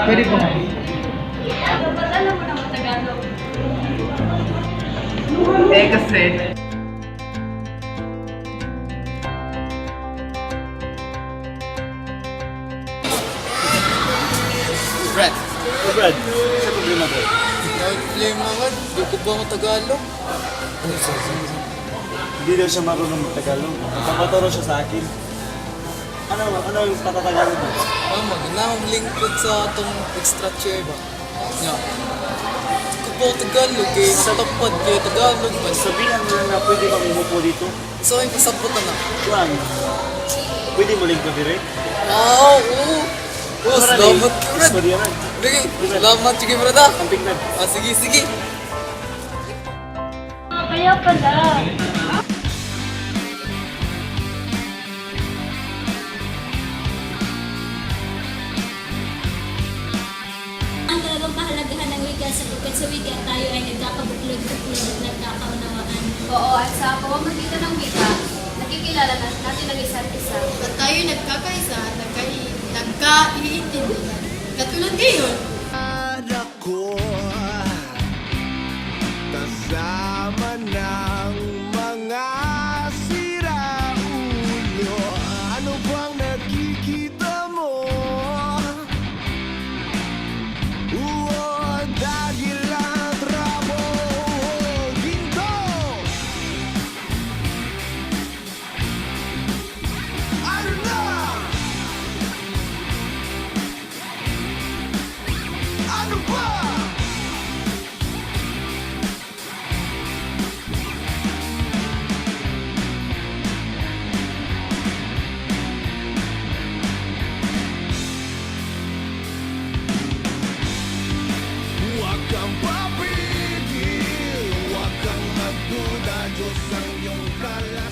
Pwede po. Ba't alam mo naman Tagalog? Kasi Brad. Brad, sa problema ko. Nag-claim naman, di ko ba Tagalog? Hindi daw siya marunong mag-Tagalog. Papaturo siya sa akin. Ano yung patatagalog mo? Maganda akong lingkod sa itong extra chair ba? Nga. Di ko ba Tagalog eh, sa tapad kaya Tagalog ba? Sabihan mo lang na pwede bang umupo dito. So, ay pasabutan na. Juan, pwede mo lingkod dire? Oo. Salamat ka, Brad. Gusto diyan. Sige, salamat. Sige, Brad ah. Ang tingnan. Sige. Kaya pala. Ang talagang pahalagahan ng wika sa wika tayo ay nagkakabuklod-buklod at nagkakaunawaan. Oo, at sa pamamagitan ng wika, nakikilala natin ang isa't isa. At tayo nagkakaisa at nagkaiintindihan. Katulad ngayon, Anak ko, kasama ng mga siraulo. Ano bang nakikita mo? Dahil ang tramo, ginto. Ano na? Ano ba? Huwag kang papigil, huwag kang magduda, Diyos ang iyong kalan.